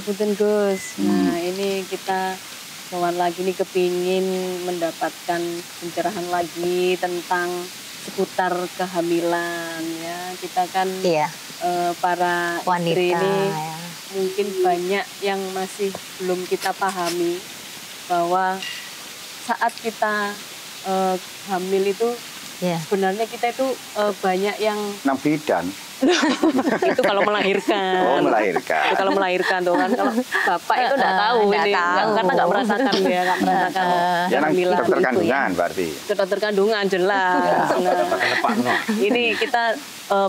Punten Gus. Nah ini kita sowan lagi nih kepingin mendapatkan pencerahan lagi tentang seputar kehamilan ya. Kita kan para wanita istri ini ya. mungkin banyak yang masih belum kita pahami bahwa saat kita hamil itu sebenarnya kita itu banyak yang nang bidan. Itu kalau melahirkan. Oh, melahirkan. Itu kalau melahirkan tuh kan. Kalau bapak itu enggak tahu ini. Karena enggak merasakan dia, enggak merasakan Ya nang kehamilan dokter itu kandungan ya. berarti. Ke dokter kandungan jelas. Nah, ini kita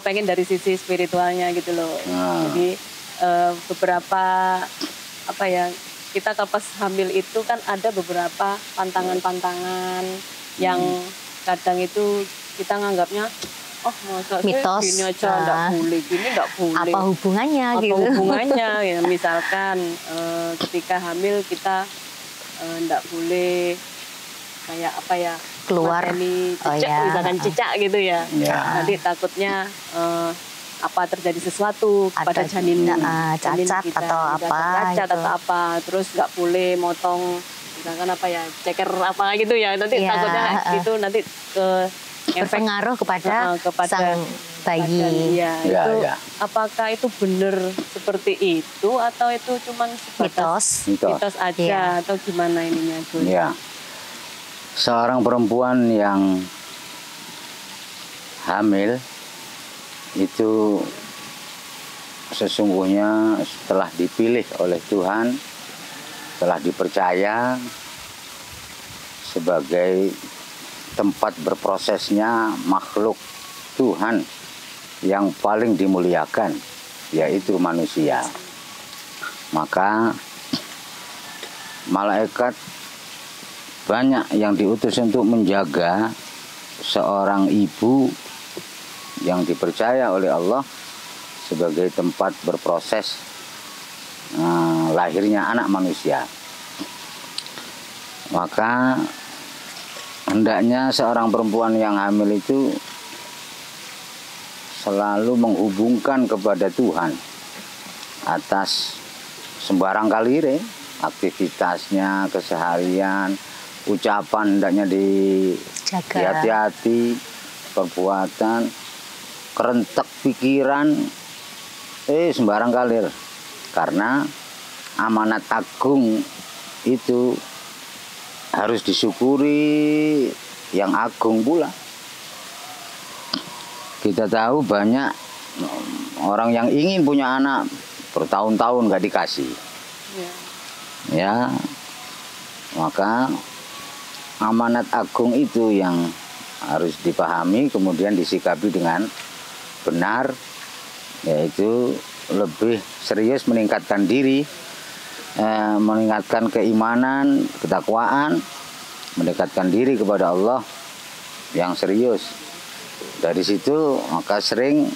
pengen dari sisi spiritualnya gitu loh. Jadi beberapa apa ya, kita pas hamil itu kan ada beberapa pantangan-pantangan yang kadang itu kita nganggapnya masa mitos gini aja enggak boleh, gini enggak boleh. Apa hubungannya Apa gitu? hubungannya ya, misalkan ketika hamil kita enggak boleh kayak apa ya, keluar cicak, misalkan cicak gitu ya. Nanti takutnya apa terjadi sesuatu kepada janin cacat kita, atau apa cacat gitu. atau apa, terus nggak boleh motong misalkan apa ya, ceker apa gitu ya, nanti takutnya itu nanti berpengaruh kepada sang bayi. Itu apakah itu benar seperti itu atau itu cuman sebatas mitos aja atau gimana ininya Gus? Ya. Seorang perempuan yang hamil itu sesungguhnya setelah dipilih oleh Tuhan, telah dipercaya sebagai tempat berprosesnya makhluk Tuhan yang paling dimuliakan, yaitu manusia. Maka malaikat banyak yang diutus untuk menjaga seorang ibu yang dipercaya oleh Allah sebagai tempat berproses lahirnya anak manusia. Maka hendaknya seorang perempuan yang hamil itu selalu menghubungkan kepada Tuhan atas sembarang kalire, aktivitasnya, keseharian, ucapan hendaknya hati-hati, perbuatan, kerentek pikiran, sembarang kalir. Karena amanat agung itu harus disyukuri yang agung pula. Kita tahu banyak orang yang ingin punya anak bertahun-tahun nggak dikasih. Ya, maka amanat agung itu yang harus dipahami kemudian disikapi dengan benar, yaitu lebih serius meningkatkan diri, meningkatkan keimanan, ketakwaan, mendekatkan diri kepada Allah yang serius. Dari situ maka sering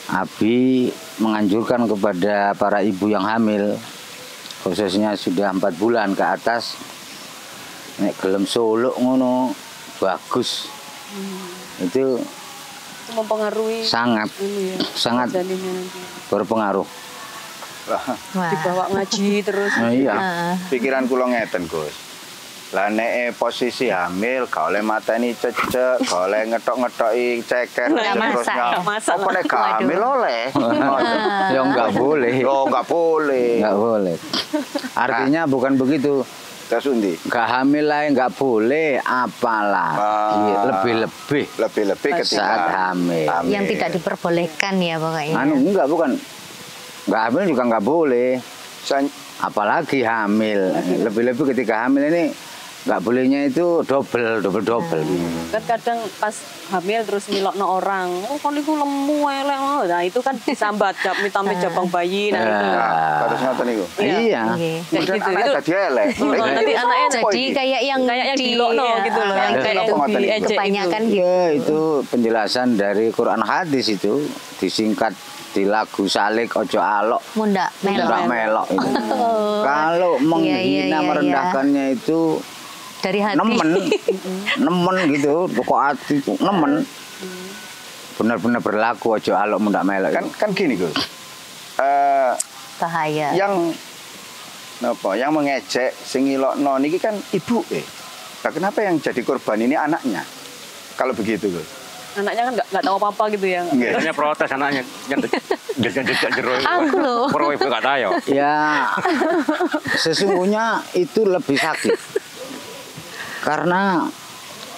Abi menganjurkan kepada para ibu yang hamil, khususnya sudah 4 bulan ke atas, nek gelem suluk ngono bagus. Itu mempengaruhi sangat berpengaruh. Dibawa ngaji terus. Iya. Pikiran kula ngeten, Gus. Lah nek posisi hamil gak oleh mateni cecek, gak oleh ngetok-ngetoki ceker terusnya. Apa nek hamil oleh? Ya enggak boleh. Oh, enggak boleh. Enggak boleh. Artinya bukan begitu. Terus undi? Gak hamil lah enggak boleh, apalagi lebih-lebih ketika saat hamil. Yang tidak diperbolehkan ya pokoknya. Enggak, bukan. Enggak hamil juga enggak boleh. Apalagi hamil. Lebih-lebih ketika hamil ini nggak bolehnya itu double. Kan kadang pas hamil terus milokno orang, kan itu lemu elek. Nah itu kan disambat mitame jabang bayi, nah itu. Terus ngoten niku. Iya. Kayak gitu. Itu dadi elek. Nanti anaknya jadi kayak yang dilokno gitu loh. Kayak kebanyakan gitu. Ya itu penjelasan dari Quran hadis itu disingkat di lagu Salik Ojo Alok Mundak melok itu. Kalau menghina merendahkannya itu dari hati. Nemen gitu, pokok hati itu nemen. Benar-benar berlaku Ojo Alok Mundak melok. Kan gini Gus. Bahaya. Yang mengejek sing ngilokno niki kan ibuke. Nah, kenapa yang jadi korban ini anaknya? Kalau begitu, Gus. Anaknya kan nggak tahu apa-apa gitu ya. Biasanya protes anaknya. Jejak jero. Aku loh. Pro ibu gak tahu. Ya, sesungguhnya itu lebih sakit. Karena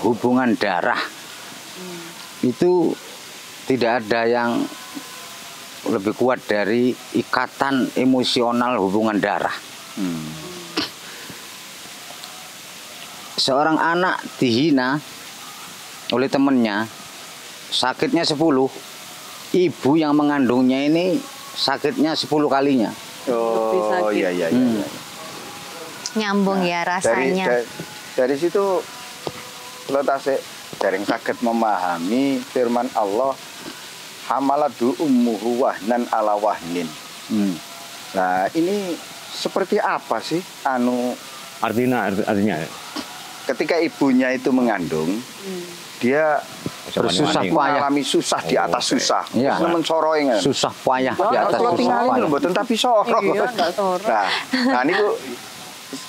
hubungan darah itu tidak ada yang lebih kuat dari ikatan emosional hubungan darah. Seorang anak dihina oleh temannya, sakitnya 10. Ibu yang mengandungnya ini sakitnya 10 kalinya. Oh, iya. Nyambung ya rasanya. Dari situ lo tasik dereng saged memahami firman Allah, hamalatu ummuhu wahnan ala wahnin. Nah, ini seperti apa sih Artinya ketika ibunya itu mengandung, dia bersusah payah, mengalami susah di atas susah. Iya. Terus mencoroi kan. susah payah di atas Kalau susah tinggalin payah. lho mboten tapi sorong. Iya, nggak sorong. Nah niku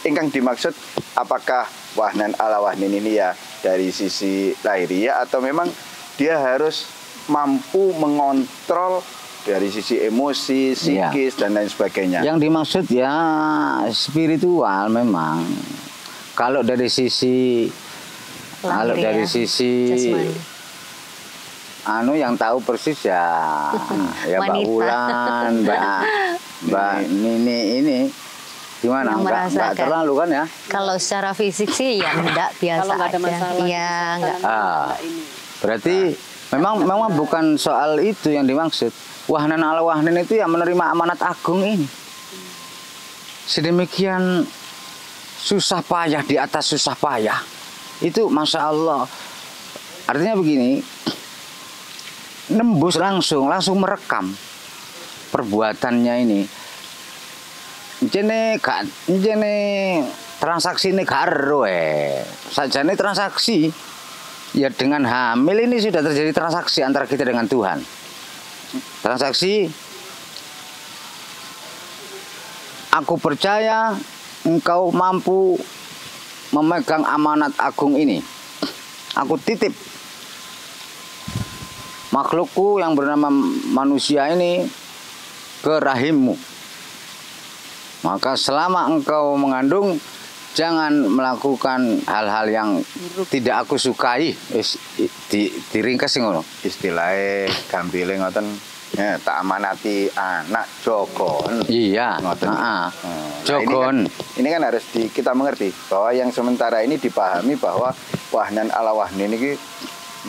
ingkang dimaksud apakah wahnan ala wahnin ini ya dari sisi lahiriah atau memang dia harus mampu mengontrol dari sisi emosi, psikis dan lain sebagainya. Yang dimaksud ya spiritual memang. Kalau dari sisi Jasmani. yang tahu persis ya Mbak Wanita. Wulan, Mbak Nini ini gimana? Yang Enggak merasakan. terlalu kan ya? Kalau secara fisik sih ya enggak, biasa Kalau nggak ada aja. masalah. Iya, enggak. Ini. Berarti memang bukan soal itu yang dimaksud. Wahnan ala wahnin itu yang menerima amanat agung ini. Sedemikian susah payah di atas susah payah. Itu Masya Allah. Artinya begini, nembus langsung merekam perbuatannya ini. Jene transaksi ini karo sajane transaksi ya dengan hamil ini sudah terjadi transaksi antara kita dengan Tuhan. Transaksi aku percaya engkau mampu memegang amanat agung ini. Aku titip makhlukku yang bernama manusia ini ke rahimmu. Maka selama engkau mengandung, jangan melakukan hal-hal yang tidak aku sukai. Diringkas ngono. Istilahnya gambile ngoten ya, tak amanati anak jogon. Iya. Ngoten. Nah, Jogon. jogon. Ini kan harus kita mengerti bahwa yang sementara ini dipahami bahwa wahnan ala wahnin ini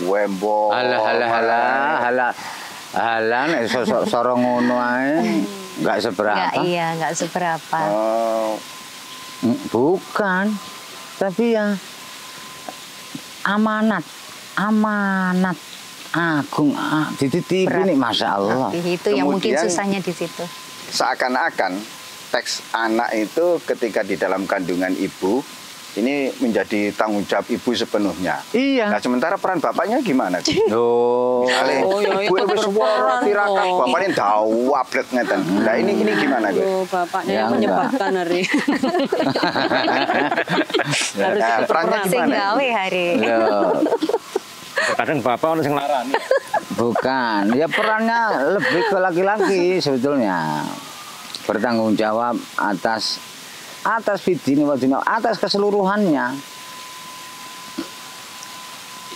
wembo. Halah nek sosok sorong ngono ae enggak seberapa. Enggak seberapa. Bukan. Tapi ya amanat agung dititipi nih Masya Allah. Itu yang mungkin Kemudian, susahnya di situ. Seakan-akan teks anak itu ketika di dalam kandungan ibu ini menjadi tanggung jawab ibu sepenuhnya. Iya. Nah sementara peran bapaknya gimana? Misalnya ibu wis suara tirakat bapaknya dawu ablet ngeten. Nah ini gimana gue? Bapaknya Ya, yang menyebabkan hari. Harus Nah, ikut perannya berperan. gimana? Sing gawe hari. Kadang bapak ono sing larani. Bukan, ya perannya lebih ke laki-laki sebetulnya. Bertanggung jawab atas fitini wa dunya, atas keseluruhannya.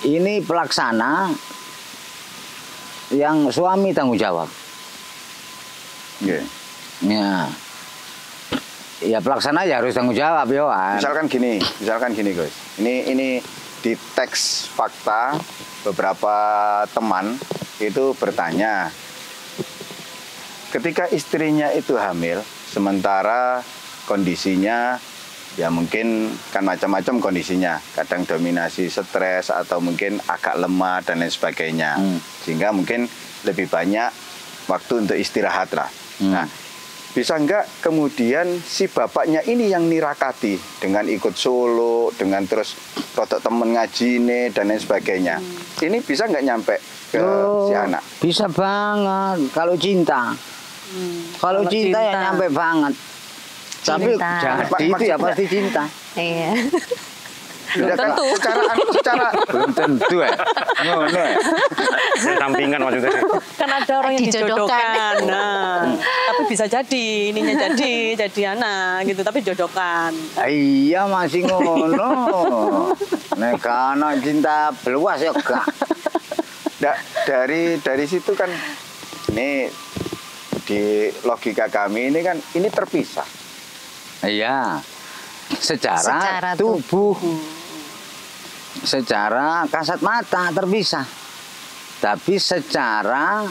Ini pelaksana yang suami tanggung jawab. Nggih. Ya. Ya pelaksana ya harus tanggung jawab ya. Misalkan gini guys. Ini di teks fakta beberapa teman itu bertanya ketika istrinya itu hamil sementara kondisinya ya mungkin kan macam-macam kondisinya, kadang dominasi stres atau mungkin agak lemah dan lain sebagainya, sehingga mungkin lebih banyak waktu untuk istirahat lah. Nah, bisa enggak kemudian si bapaknya ini yang nirakati dengan ikut solo, dengan terus rotok temen ngajine dan lain sebagainya. Ini bisa enggak nyampe ke si anak? Bisa banget kalau cinta. Kalau cinta ya nyampe banget. Tapi Cinta. jangan di itu ya pasti cinta. Iya. Belum tentu. Secara Belum tentu ya. Ngono ya. Sampingan maksudnya. Kan ada orang yang Dijodohkan. dijodohkan. Nah, tapi bisa jadi ininya jadi anak gitu, tapi jodohkan. Iya masih ngono. Nek kana cinta beluas ya gak. Nah, dari situ kan ini di logika kami ini kan ini terpisah. Iya. Secara Secara tubuh. Secara kasat mata terpisah. Tapi secara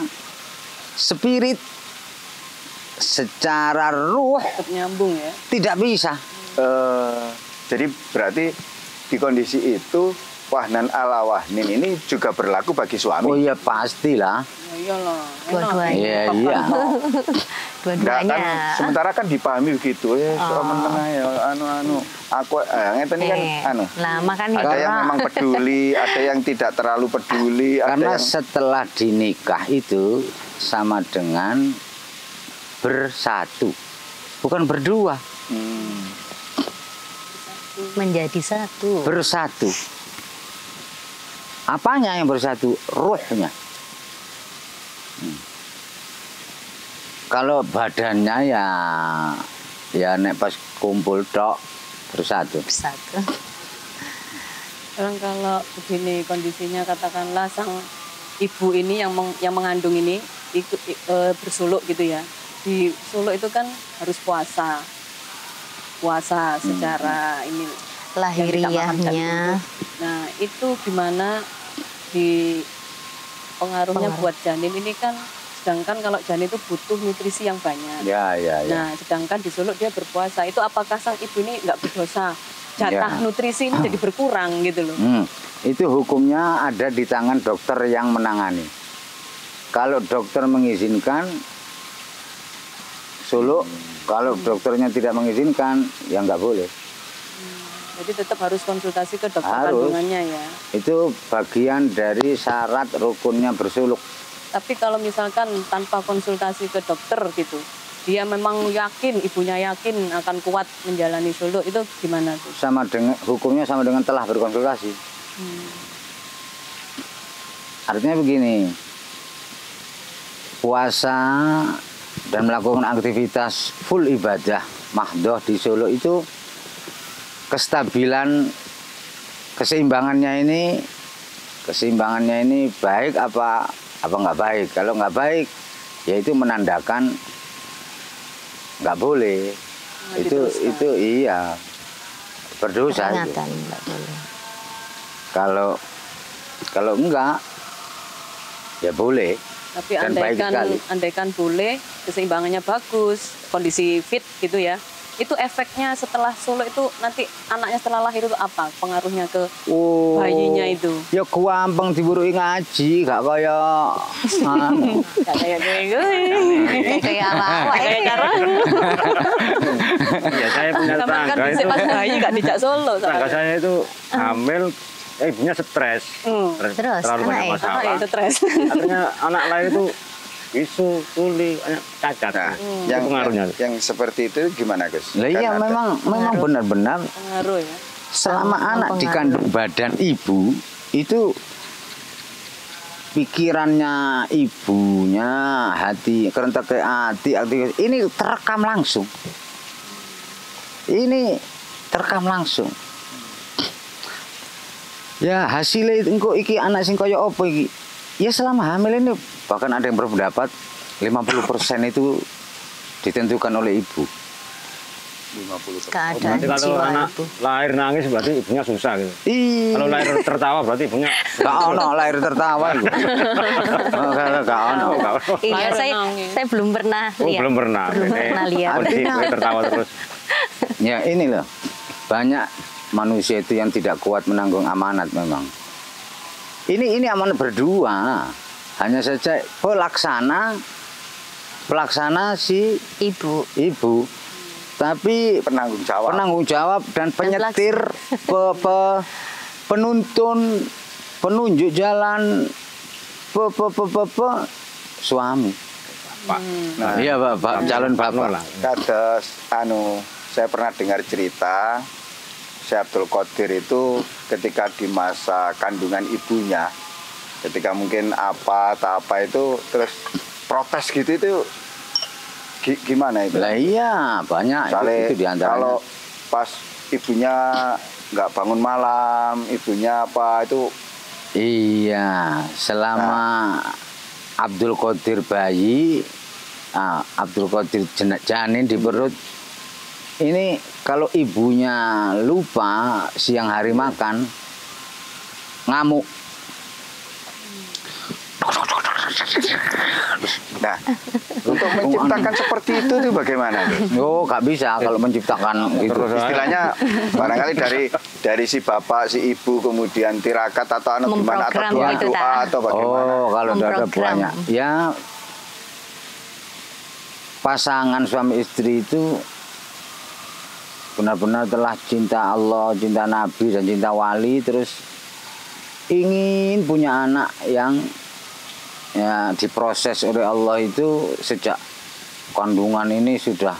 spirit, secara ruh Tetap nyambung ya. tidak bisa. Jadi berarti di kondisi itu wahnan ala wahnin ini juga berlaku bagi suami. Oh iya pastilah. Ya iyalah. Dua-duanya. Iya iya. Nggak Dua-duanya. kan sementara kan dipahami begitu suami tengah ya anu aku ngeten ini kan anu. Lah makanya Ada yang memang peduli, ada yang tidak terlalu peduli, ada Karena yang setelah dinikah itu sama dengan bersatu, bukan berdua, menjadi satu. bersatu. Apanya yang bersatu? Ruhnya. Kalau badannya ya nek pas kumpul tok bersatu. Satu. Orang kalau begini kondisinya katakanlah sang ibu ini yang mengandung ini ikut bersuluk gitu ya. Di suluk itu kan harus puasa secara ini Lahiriahnya. Nah itu gimana di pengaruhnya buat janin ini kan, sedangkan kalau janin itu butuh nutrisi yang banyak. Ya. Nah sedangkan di suluk dia berpuasa, itu apakah sang ibu ini nggak berdosa? Jatah nutrisi ini jadi berkurang gitu loh. Itu hukumnya ada di tangan dokter yang menangani. Kalau dokter mengizinkan suluk, kalau dokternya tidak mengizinkan ya nggak boleh. Jadi tetap harus konsultasi ke dokter Harus. kandungannya ya. Itu bagian dari syarat rukunnya bersuluk. Tapi kalau misalkan tanpa konsultasi ke dokter gitu, dia memang yakin, ibunya yakin akan kuat menjalani suluk, itu gimana tuh? Sama dengan hukumnya sama dengan telah berkonsultasi. Artinya begini, puasa dan melakukan aktivitas full ibadah mahdoh di Solo itu kestabilan keseimbangannya ini baik apa nggak baik. Kalau nggak baik ya itu menandakan nggak boleh. Itu iya berdosa. Peringatan nggak boleh. Kalau enggak ya boleh. Tapi Dan baik sekali. andaikan boleh, keseimbangannya bagus, kondisi fit gitu ya. Itu efeknya setelah suluk itu nanti anaknya setelah lahir itu apa pengaruhnya ke bayinya itu? Ya gampang diburuki ngaji, gak kaya anu. Gak kayak gue. Kayak apa-apa Kayak cara. Ya saya punya Sama kan tangga bisa itu. pas bayi gak dijak solo. Tangga saya itu hamil, ibunya stres. Terus, Terlalu banyak anaknya? masalah. Ah, itu stres. Akhirnya anak lahir itu bisu, tuli, cacat. Nah, Itu pengaruhnya. yang seperti itu gimana, Gus? Lah iya Kan ada. memang benar-benar Pengaruh ya. selama anak dikandung badan ibu itu pikirannya ibunya, hati, kerentak ke hati, aktivitas ini terekam langsung. Ini terekam langsung. Ya hasilnya engko iki anak sing kaya apa iki? Ya selama hamil ini bahkan ada yang berpendapat 50% itu ditentukan oleh ibu. 50%. Keadaan Berarti kalau jiwa anak ibu. lahir nangis berarti ibunya susah gitu. Kalau lahir tertawa berarti ibunya Gak ono lahir tertawa iku. Gak ono. Iya, Lahir saya nangis. belum pernah Oh, lihat. belum pernah. Belum pernah lihat. Artinya- Artinya tertawa terus. Ya ini loh, banyak manusia itu yang tidak kuat menanggung amanat memang. Ini amanat berdua. Hanya saja pelaksana si Ibu. ibu. Tapi Penanggung jawab. penanggung jawab dan penyetir, penuntun, penunjuk jalan, suami. Pak. Nah, Iya, Bapak, calon Bapak. kados saya pernah dengar cerita Syekh Abdul Qadir itu ketika di masa kandungan ibunya, ketika mungkin apa itu terus protes gitu itu gimana itu? Lah iya, banyak itu di antaranya. Kalau pas ibunya nggak bangun malam, ibunya apa itu? Iya, selama Abdul Qadir bayi, Abdul Qadir janin di perut, ini kalau ibunya lupa siang hari makan, ngamuk. Nah, untuk menciptakan seperti itu tuh bagaimana? Oh, nggak bisa kalau menciptakan gitu. Istilahnya barangkali dari si bapak, si ibu, kemudian tirakat atau gimana atau doa atau bagaimana? Oh, kalau ada banyak. Ya, pasangan suami istri itu benar-benar telah cinta Allah, cinta Nabi, dan cinta wali, terus ingin punya anak yang ya diproses oleh Allah itu sejak kandungan ini sudah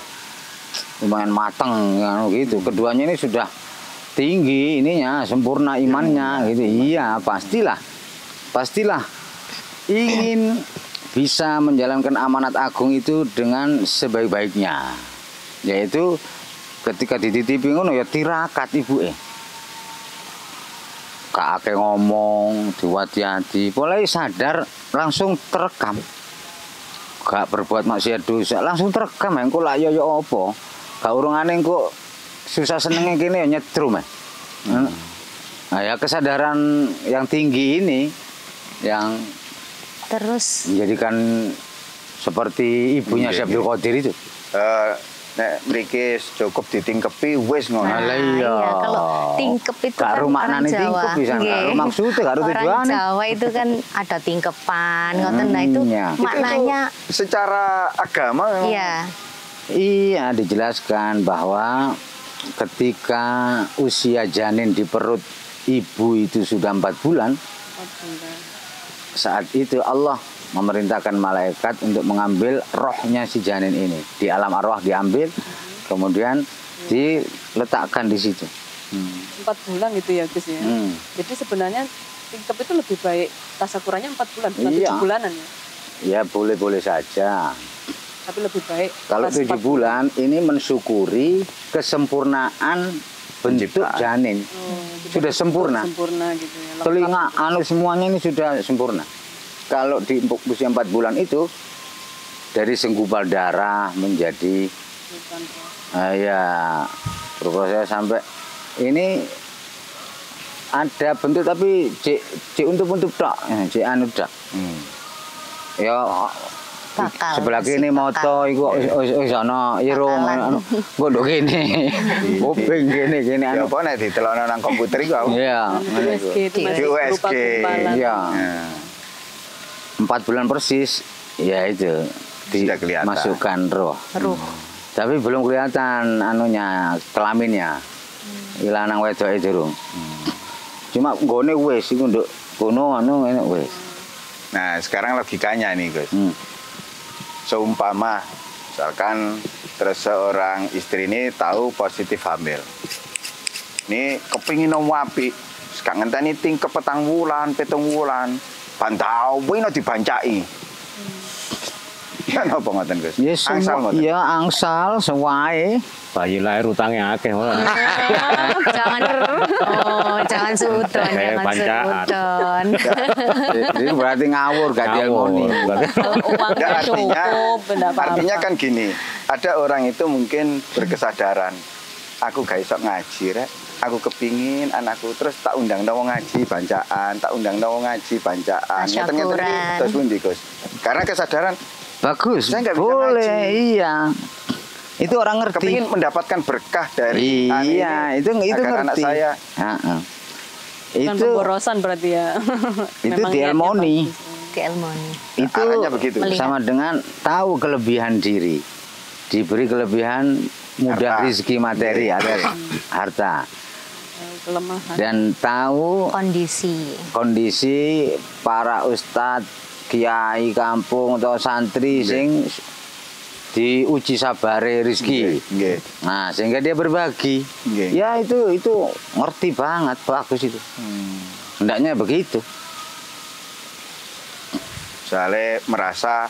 lumayan matang gitu. Keduanya ini sudah tinggi ininya, sempurna imannya gitu. Iya, pastilah ingin bisa menjalankan amanat agung itu dengan sebaik-baiknya, yaitu ketika dititipi ngono ya tirakat ibu Kak ngomong, diwati-hati, mulai sadar langsung terekam. Gak berbuat maksiat dosa, langsung terekam. Engko lak yo apa? Gak urungane engko susah senenge kene ya nyetrum. Nah, ya kesadaran yang tinggi ini yang Terus menjadikan seperti ibunya Syekh Abdul Qadir itu. Nek mriki cukup ditingkepi wis ngono. Lah iya. Kalau tingkep itu kan Karo orang maknane Jawa. tingkep bisa Nggih. karo maksude karo Orang tujuane. Jawa itu kan ada tingkepan, ngoten. Nah itu Iya. maknanya Itu secara agama memang iya. Iya, dijelaskan bahwa ketika usia janin di perut ibu itu sudah 4 bulan, saat itu Allah memerintahkan malaikat untuk mengambil rohnya si janin ini. Di alam arwah diambil, kemudian diletakkan di situ. 4 bulan gitu ya Gus ya. Jadi sebenarnya tingkep itu lebih baik tasakurannya 4 bulan, bukan 7 bulanan ya. Ya boleh-boleh saja. Tapi lebih baik. Kalau pas 7 4 bulan ini mensyukuri kesempurnaan bentuk janin. Sudah sempurna. Sempurna gitu ya. Lengkap. Telinga, semuanya ini sudah sempurna. Kalau di usia 4 bulan itu dari senggumpal darah menjadi ya berproses sampai ini ada bentuk tapi cek untuk tok, cek anu tok. Ya Bakal, sebelah kini moto iku wis ana irung engko nduk kene. Kuping kene ya anu. apa nek ditelokno nang komputer iku. Iya, USG itu masih berupa USG. gumpalan. iya. 4 bulan persis ya itu Sudah kelihatan. dimasukkan roh. Tapi belum kelihatan anunya, kelaminnya. Lanang wedoke durung. Cuma nggone wis iku nduk kono anu enak wis. Nah, sekarang logikanya nih, Gus. Seumpama misalkan terus seorang istri ini tahu positif hamil. Ini kepingin wapi, sekarang ngenteni tingkep 4 wulan, 7 wulan, pantau wino dibancai. Ya napa ngoten, Gus? Yes, Angsal ngoten. ya angsal sewae. Bayi lahir utangnya akeh ora. jangan sudon, Kayak jangan bancaan. sudon. Jadi berarti ngawur gak dielmoni. Kalau uangnya Nggak, cukup, enggak apa-apa. Artinya kan gini, ada orang itu mungkin berkesadaran, aku gak iso ngaji, rek. Aku kepingin anakku terus tak undang wong ngaji bancaan, tak undang wong ngaji bancaan. Tasyakuran. Terus pundi, Gus? Karena kesadaran Bagus, Saya nggak bisa boleh, ngaji. iya. Itu orang ngerti. kepingin mendapatkan berkah dari Iya, itu agar ngerti. anak saya. Heeh. Bukan Itu pemborosan berarti ya. itu Memang dielmoni. niatnya bagus. Ke Elmoni. Itu Arahnya begitu. sama dengan tahu kelebihan diri. Diberi kelebihan mudah Harta. rezeki materi ada harta Kelemahan. dan tahu Kondisi. kondisi para ustadz kiai kampung atau santri sing diuji sabare rezeki. Nggih. Nah, sehingga dia berbagi. Nggih. Ya itu ngerti banget, bagus itu. Hendaknya begitu. Soalnya merasa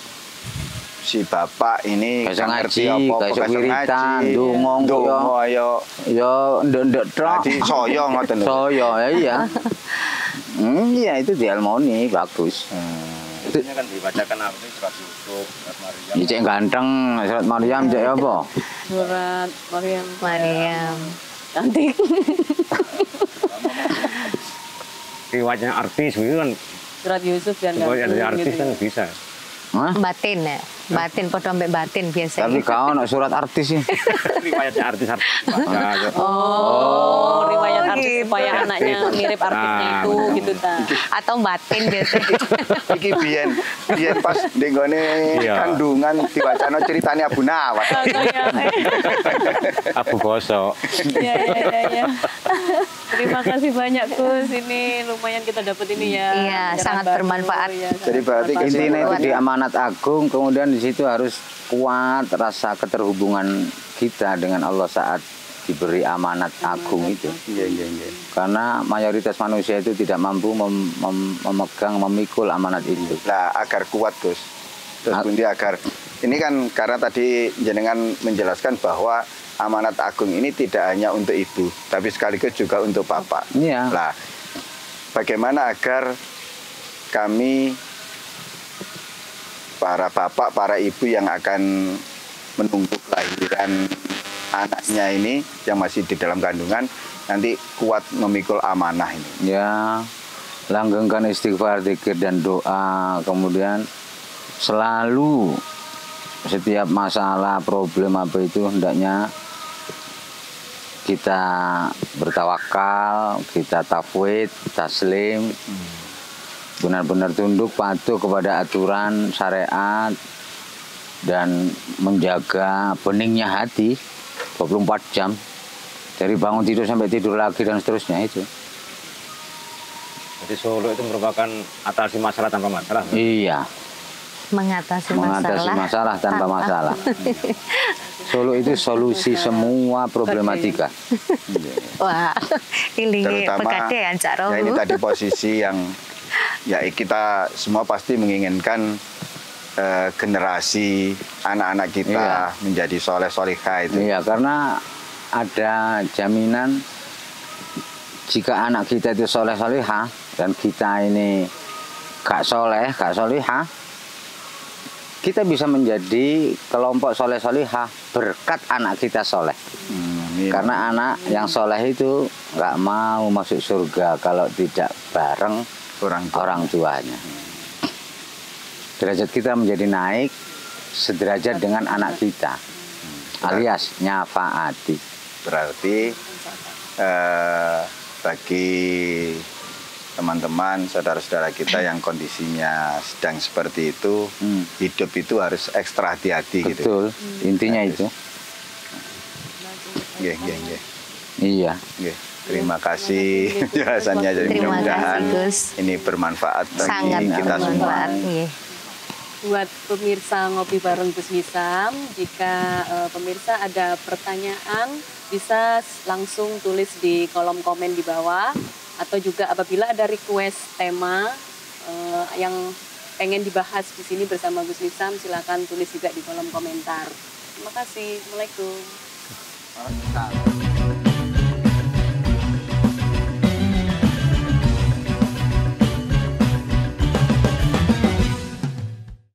si bapak ini Kayak ngaji, apa-apa, kayak gak iso wiritan, ngaji. ndonga Ndonga ya Ya ndek-ndek tok. dadi saya ngoten lho. Saya ya iya. Iya itu dialmoni bagus. Biasanya kan dibacakan apa sih surat Yusuf, surat Maryam. Ini cek ganteng, surat Maryam cek apa? Surat Maryam. Maryam. Cantik. Riwayatnya artis gitu kan. Surat Yusuf dan Riwayat dari artis gitu. kan bisa. Hah? Batin ya. Batin podo ambek batin biasanya. Tapi kau nak surat artis sih. Riwayatnya artis-artis baca. Oh, riwayat artis gitu. supaya anaknya mirip artisnya Nah, itu gitu ta. Atau batin biasanya. Iki biyen pas nggone Iya. kandungan diwacana ceritanya Abu Nawas. Abu Gosok. Iya. Terima kasih banyak Gus, ini lumayan kita dapat ini ya. Iya, Pencerahan sangat baru. bermanfaat. Iya, sangat Jadi berarti bermanfaat. Intinya itu Kuat. di amanat agung, kemudian di situ harus kuat rasa keterhubungan kita dengan Allah saat diberi amanat agung itu. Iya. Karena mayoritas manusia itu tidak mampu memegang, memikul amanat itu. Nah, agar kuat, Gus. Terus pundi agar ini kan karena tadi jenengan menjelaskan bahwa amanat agung ini tidak hanya untuk ibu, tapi sekaligus juga untuk bapak. Iya. Nah, bagaimana agar kami para bapak, para ibu yang akan menunggu kelahiran anaknya ini yang masih di dalam kandungan nanti kuat memikul amanah ini. Ya, langgengkan istighfar, zikir dan doa. Kemudian selalu setiap masalah, problem apa itu hendaknya kita bertawakal, kita tafwid, taslim, benar-benar tunduk patuh kepada aturan syariat dan menjaga beningnya hati 24 jam dari bangun tidur sampai tidur lagi dan seterusnya itu. Jadi Solo itu merupakan atasi masalah tanpa masalah. Iya, Mengatasi masalah tanpa masalah. Solo itu solusi semua problematika. Wah, ini Terutama pegadaian Cak ya ini Rohu. tadi posisi yang ya kita semua pasti menginginkan generasi anak-anak kita Iya. menjadi soleh-solihah itu. Iya, karena ada jaminan jika anak kita itu soleh solihah dan kita ini gak soleh, gak solihah, kita bisa menjadi kelompok soleh solihah berkat anak kita soleh. Iya. Karena anak yang soleh itu gak mau masuk surga kalau tidak bareng orang tuanya. Derajat kita menjadi naik sederajat dengan anak kita, alias nyafaati. Berarti bagi teman-teman, saudara-saudara kita yang kondisinya sedang seperti itu, hidup itu harus ekstra hati-hati gitu. Betul, intinya itu. Nggih. Iya. Nggih. Terima kasih jelasannya. Jadi Terima mudah-mudahan kasih, Gus. ini bermanfaat bagi Sangat kita semua. bermanfaat. Iya. Buat pemirsa Ngopi Bareng Gus Wisam, jika pemirsa ada pertanyaan bisa langsung tulis di kolom komen di bawah, atau juga apabila ada request tema yang pengen dibahas di sini bersama Gus Wisam, silakan tulis juga di kolom komentar. Terima kasih. Assalamualaikum.